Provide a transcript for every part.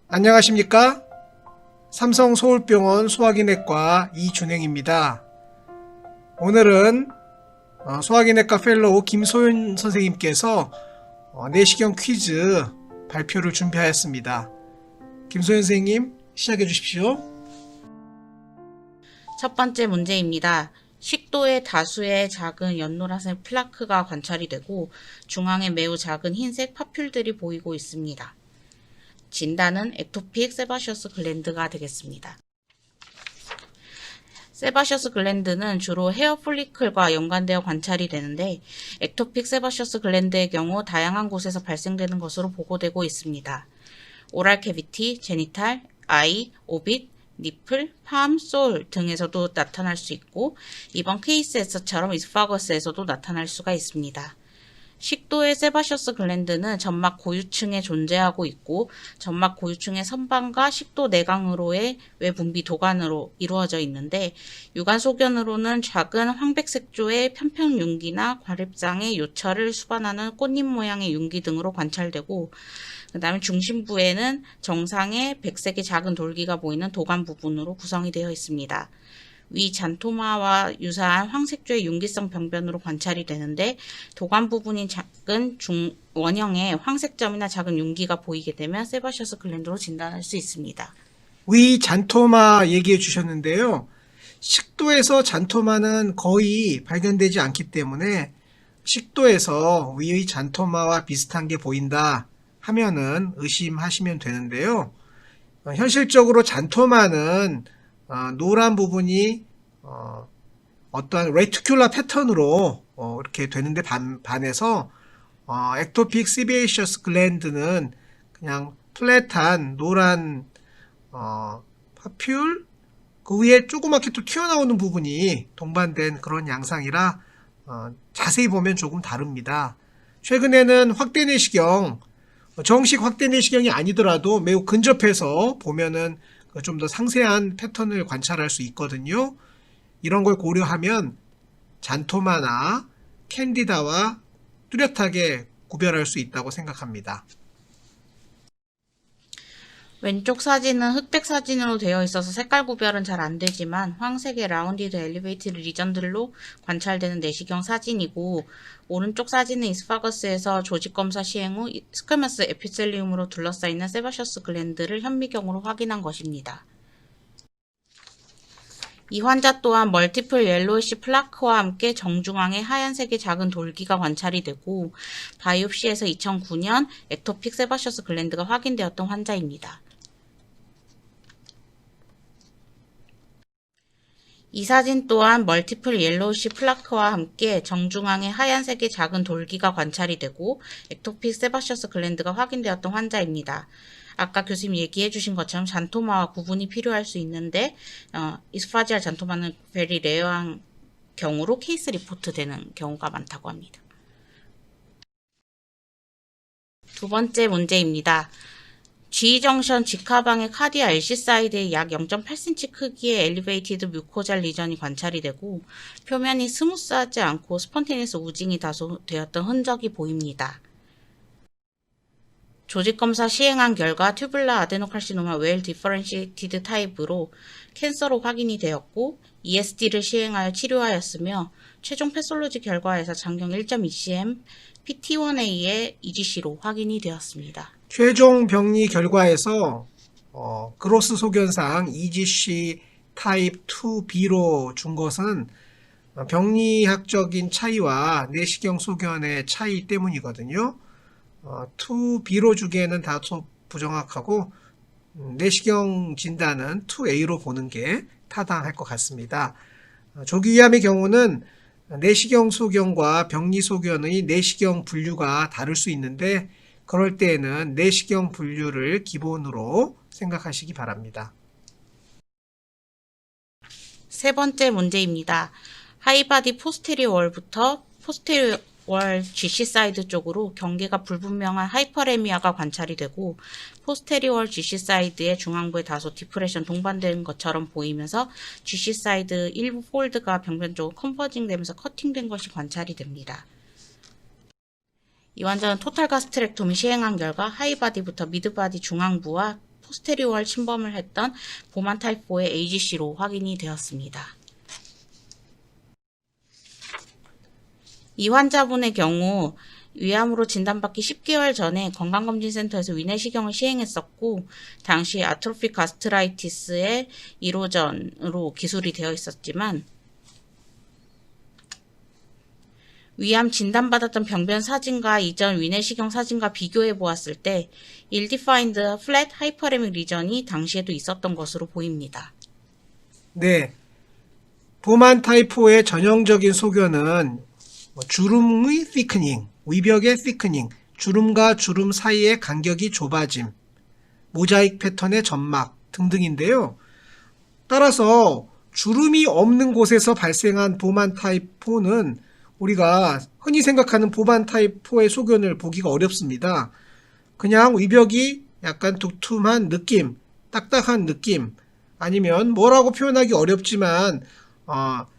안녕하십니까? 삼성 서울병원 소화기내과 이준행입니다. 오늘은 소화기내과 펠로우 김소연 선생님께서 내시경 퀴즈 발표를 준비하였습니다. 김소연 선생님 시작해 주십시오. 첫 번째 문제입니다. 식도에 다수의 작은 연노란색 플라크가 관찰이 되고 중앙에 매우 작은 흰색 파퓰들이 보이고 있습니다. 진단은 액토픽 세바시어스 글랜드가 되겠습니다. 세바시어스 글랜드는 주로 헤어 폴리클과 연관되어 관찰이 되는데 액토픽 세바시어스 글랜드의 경우 다양한 곳에서 발생되는 것으로 보고되고 있습니다. 오랄 캐비티, 제니탈, 아이, 오빗, 니플, 팜, 솔 등에서도 나타날 수 있고 이번 케이스에서처럼 이스파거스에서도 나타날 수가 있습니다. 식도의 세바시어스 글랜드는 점막 고유층에 존재하고 있고 점막 고유층의 선반과 식도 내강으로의 외분비 도관으로 이루어져 있는데 유관 소견으로는 작은 황백색조의 편평 융기나 과립장의 요철을 수반하는 꽃잎 모양의 융기 등으로 관찰되고 그 다음에 중심부에는 정상의 백색의 작은 돌기가 보이는 도관 부분으로 구성이 되어 있습니다. 위 잔토마와 유사한 황색조의 융기성 병변으로 관찰이 되는데 도관 부분인 작은 원형의 황색점이나 작은 융기가 보이게 되면 세바시어스 글랜드로 진단할 수 있습니다. 위 잔토마 얘기해 주셨는데요. 식도에서 잔토마는 거의 발견되지 않기 때문에 식도에서 위의 잔토마와 비슷한 게 보인다 하면은 의심하시면 되는데요. 현실적으로 잔토마는 노란 부분이 어떠한 레티큘러 패턴으로 이렇게 되는데 반해서 액토픽 시베이셔스 글랜드는 그냥 플랫한 노란 파퓰 그 위에 조그맣게 또 튀어나오는 부분이 동반된 그런 양상이라 자세히 보면 조금 다릅니다. 최근에는 확대 내시경 정식 확대 내시경이 아니더라도 매우 근접해서 보면은 좀 더 상세한 패턴을 관찰할 수 있거든요. 이런 걸 고려하면 잔토마나 캔디다와 뚜렷하게 구별할 수 있다고 생각합니다. 왼쪽 사진은 흑백 사진으로 되어 있어서 색깔 구별은 잘 안되지만 황색의 라운디드 엘리베이티드 리전들로 관찰되는 내시경 사진이고 오른쪽 사진은 이스파거스에서 조직검사 시행 후 스퀘머스 에피셀리움으로 둘러싸이는 세바시어스 글랜드를 현미경으로 확인한 것입니다. 이 환자 또한 멀티플 옐로이시 플라크와 함께 정중앙에 하얀색의 작은 돌기가 관찰이 되고 바이옵시에서 2009년 액토픽 세바시어스 글랜드가 확인되었던 환자입니다. 이 사진 또한 멀티플 옐로우시 플라크와 함께 정중앙에 하얀색의 작은 돌기가 관찰이 되고 액토픽 세바시어스 글랜드가 확인되었던 환자입니다. 아까 교수님 얘기해 주신 것처럼 잔토마와 구분이 필요할 수 있는데 이스파지알 잔토마는 베리 레어한 경우로 케이스 리포트 되는 경우가 많다고 합니다. 두 번째 문제입니다. G정션 직하방의 카디아 LC 사이드에 약 0.8cm 크기의 엘리베이티드 뮤코잘 리전이 관찰이 되고 표면이 스무스하지 않고 스폰테니어스 우징이 다소 되었던 흔적이 보입니다. 조직검사 시행한 결과 튜뷸라 아데노칼시노마 웰 디퍼런시티드 타입으로 캔서로 확인이 되었고 ESD를 시행하여 치료하였으며 최종 패솔로지 결과에서 장경 1.2cm PT1A의 EGC로 확인이 되었습니다. 최종 병리 결과에서 그로스 소견상 EGC 타입 2B로 준 것은 병리학적인 차이와 내시경 소견의 차이 때문이거든요. 2B로 주기에는 다소 부정확하고 내시경 진단은 2A로 보는 게 타당할 것 같습니다. 조기위암의 경우는 내시경 소견과 병리 소견의 내시경 분류가 다를 수 있는데 그럴 때에는 내시경 분류를 기본으로 생각하시기 바랍니다. 세 번째 문제입니다. 하이바디 포스테리어 월부터 포스테리어 월 GC 사이드 쪽으로 경계가 불분명한 하이퍼레미아가 관찰이 되고 포스테리어 GC 사이드의 중앙부에 다소 디프레션 동반된 것처럼 보이면서 GC 사이드 일부 폴드가 병변 쪽으로 컨버징 되면서 커팅된 것이 관찰이 됩니다. 이 환자는 토탈 가스트렉토미 시행한 결과 하이바디부터 미드바디 중앙부와 포스테리오알 침범을 했던 보만 타입 4의 AGC로 확인이 되었습니다. 이 환자분의 경우 위암으로 진단받기 10개월 전에 건강검진센터에서 위내시경을 시행했었고 당시 아트로픽 가스트라이티스의 1호전으로 기술이 되어 있었지만 위암 진단받았던 병변 사진과 이전 위내시경 사진과 비교해 보았을 때 Ill-defined flat hyperemic region이 당시에도 있었던 것으로 보입니다. 네, 보만 타입 4의 전형적인 소견은 주름의 thickning, 위벽의 thickning, 주름과 주름 사이의 간격이 좁아짐, 모자익 패턴의 점막 등등인데요. 따라서 주름이 없는 곳에서 발생한 보만 타입 4는 우리가 흔히 생각하는 보만 타입 4의 소견을 보기가 어렵습니다. 그냥 위벽이 약간 두툼한 느낌, 딱딱한 느낌, 아니면 뭐라고 표현하기 어렵지만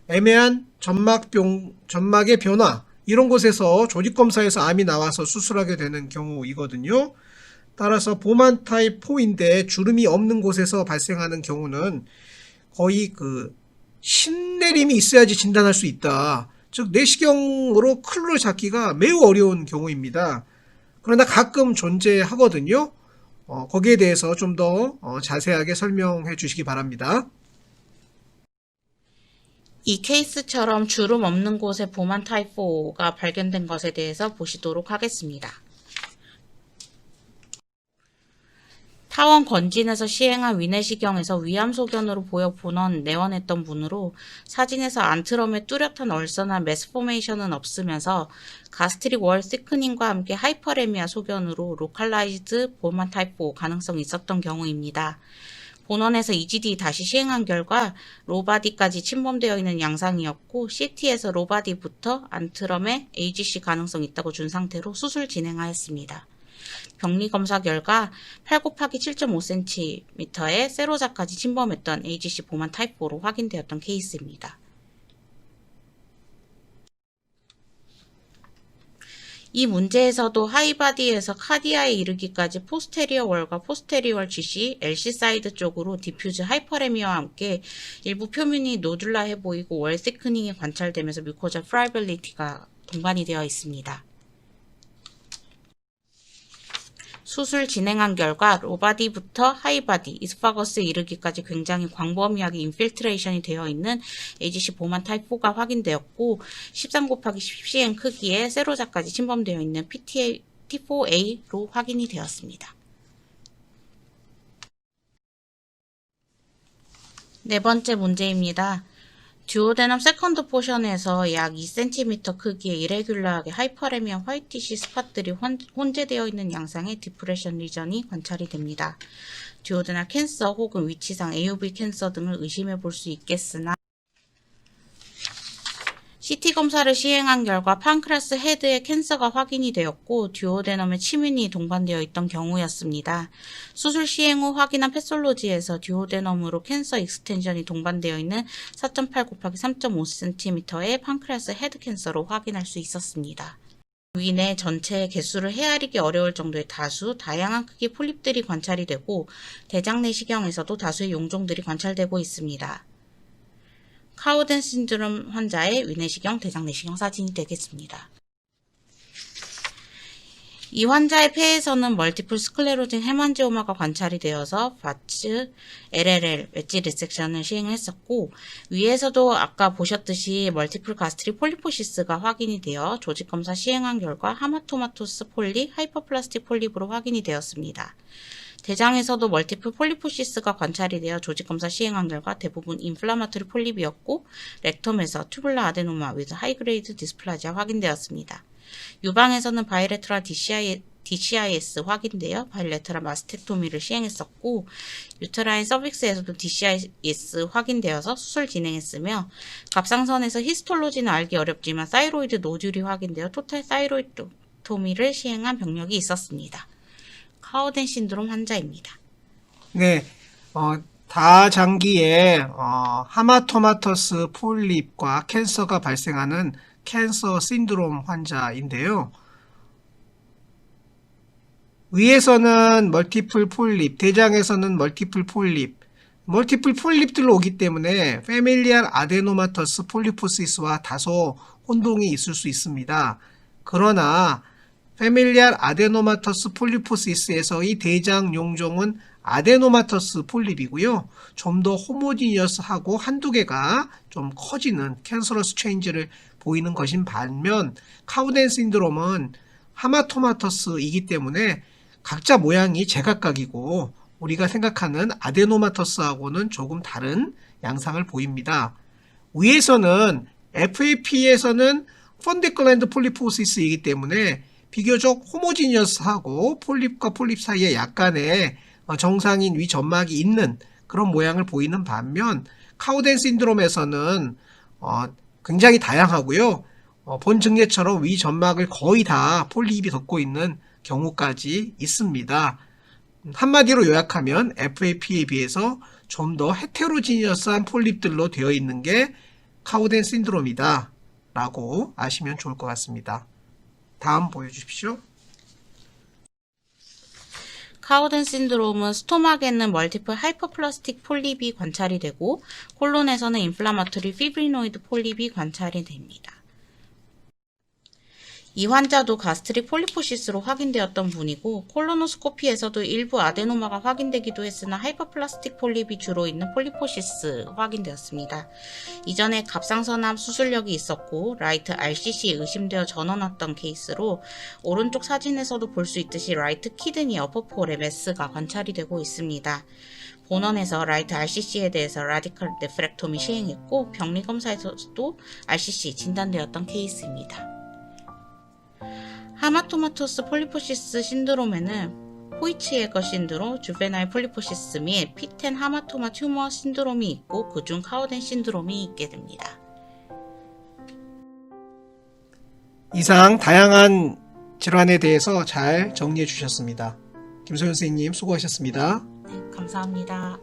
애매한 점막의 변화, 이런 곳에서 조직검사에서 암이 나와서 수술하게 되는 경우이거든요. 따라서 보만 타입 4인데 주름이 없는 곳에서 발생하는 경우는 거의 신내림이 있어야지 진단할 수 있다. 즉 내시경으로 클로 잡기가 매우 어려운 경우입니다. 그러나 가끔 존재하거든요. 거기에 대해서 좀 더 자세하게 설명해 주시기 바랍니다. 이 케이스처럼 주름 없는 곳에 보만 타입 4가 발견된 것에 대해서 보시도록 하겠습니다. 타원 건진에서 시행한 위내시경에서 위암 소견으로 보여 내원했던 분으로 사진에서 안트럼의 뚜렷한 얼서나 매스 포메이션은 없으면서 가스트릭 월 시크닝과 함께 하이퍼레미아 소견으로 로컬라이즈드 보만 타입 4 가능성이 있었던 경우입니다. 본원에서 EGD 다시 시행한 결과 로바디까지 침범되어 있는 양상이었고 CT에서 로바디부터 안트럼의 AGC 가능성이 있다고 준 상태로 수술 진행하였습니다. 병리 검사 결과 8 곱하기 7.5cm의 세로자까지 침범했던 AGC 보만 타입 4로 확인되었던 케이스입니다. 이 문제에서도 하이바디에서 카디아에 이르기까지 포스테리어 월과 포스테리어 GC, LC 사이드 쪽으로 디퓨즈 하이퍼레미아와 함께 일부 표면이 노듈라해 보이고 월 시크닝이 관찰되면서 뮤코자 프라이빌리티가 동반이 되어 있습니다. 수술 진행한 결과 로바디부터 하이바디, 이스파거스에 이르기까지 굉장히 광범위하게 인필트레이션이 되어 있는 AGC 보만 타입 4가 확인되었고 13 곱하기 10cm 크기의 세로자까지 침범되어 있는 T4A로 확인이 되었습니다. 네 번째 문제입니다. 듀오데넘 세컨드 포션에서 약 2cm 크기의 이레귤러하게 하이퍼레미아 화이티시 스팟들이 혼재되어 있는 양상의 디프레션 리전이 관찰이 됩니다. 듀오데널 캔서 혹은 위치상 AUV 캔서 등을 의심해 볼 수 있겠으나 CT 검사를 시행한 결과 판크라스 헤드의 캔서가 확인이 되었고 듀오데넘에 치민이 동반되어 있던 경우였습니다. 수술 시행 후 확인한 패솔로지에서 듀오데넘으로 캔서 익스텐션이 동반되어 있는 4.8 곱하기 3.5cm의 판크라스 헤드 캔서로 확인할 수 있었습니다. 위내 전체의 개수를 헤아리기 어려울 정도의 다양한 크기의 폴립들이 관찰이 되고 대장 내시경에서도 다수의 용종들이 관찰되고 있습니다. 카우덴 신드롬 환자의 위내시경, 대장내시경 사진이 되겠습니다. 이 환자의 폐에서는 멀티플 스클레로징 헤만지오마가 관찰이 되어서 바츠, LLL, 웨지 리섹션을 시행했었고 위에서도 아까 보셨듯이 멀티플 가스트릭 폴리포시스가 확인이 되어 조직검사 시행한 결과 하마토마토스 폴립, 하이퍼플라스틱 폴립으로 확인이 되었습니다. 대장에서도 멀티플 폴리포시스가 관찰이 되어 조직검사 시행한 결과 대부분 인플라마토리 폴립이었고 렉텀에서 튜블라 아데노마 with 하이그레이드 디스플라지아 확인되었습니다. 유방에서는 바이레트럴 DCIS 확인되어 바이레트럴 마스텍토미를 시행했었고 유테라인 서빅스에서도 DCIS 확인되어서 수술 진행했으며 갑상선에서 히스톨로지는 알기 어렵지만 사이로이드 노듈이 확인되어 토탈 사이로이드토미를 시행한 병력이 있었습니다. 카우덴 신드롬 환자입니다. 네, 다장기에 하마토마터스 폴립과 캔서가 발생하는 캔서 신드롬 환자인데요. 위에서는 멀티플 폴립, 대장에서는 멀티플 폴립들로 오기 때문에 페밀리알 아데노마터스 폴리포시스와 다소 혼동이 있을 수 있습니다. 그러나 페밀리알 아데노마터스 폴리포시스에서의 대장 용종은 아데노마터스 폴립이고요. 좀 더 호모지니어스하고 한두 개가 좀 커지는 캔서러스 체인지를 보이는 것인 반면 카우덴 신드롬은 하마토마터스이기 때문에 각자 모양이 제각각이고 우리가 생각하는 아데노마터스하고는 조금 다른 양상을 보입니다. 위에서는 FAP에서는 펀디클랜드 폴리포시스이기 때문에 비교적 호모지니어스하고 폴립과 폴립 사이에 약간의 정상인 위 점막이 있는 그런 모양을 보이는 반면 카우덴 신드롬에서는 굉장히 다양하고요. 본 증례처럼 위 점막을 거의 다 폴립이 덮고 있는 경우까지 있습니다. 한마디로 요약하면 FAP에 비해서 좀 더 헤테로지니어스한 폴립들로 되어 있는 게 카우덴 신드롬이다 라고 아시면 좋을 것 같습니다. 다음 보여주십시오. 카우덴 신드롬은 스토막에는 멀티플 하이퍼플라스틱 폴립이 관찰이 되고 콜론에서는 인플라마토리 피브리노이드 폴립이 관찰이 됩니다. 이 환자도 가스트릭 폴리포시스로 확인되었던 분이고 콜로노스코피에서도 일부 아데노마가 확인되기도 했으나 하이퍼플라스틱 폴립이 주로 있는 폴리포시스 확인되었습니다. 이전에 갑상선암 수술력이 있었고 라이트 RCC 의심되어 전원 왔던 케이스로 오른쪽 사진에서도 볼 수 있듯이 라이트 키드니 어퍼폴에 메스가 관찰이 되고 있습니다. 본원에서 라이트 RCC에 대해서 라디컬 네프렉토미 시행했고 병리검사에서도 RCC 진단되었던 케이스입니다. 하마토마토스 폴리포시스 신드롬에는 호이츠예거 신드롬, 주베나일 폴리포시스 및 피텐 하마토마 튜머 신드롬이 있고 그중 카우덴 신드롬이 있게 됩니다. 이상 다양한 질환에 대해서 잘 정리해 주셨습니다. 김소연 선생님 수고하셨습니다. 네, 감사합니다.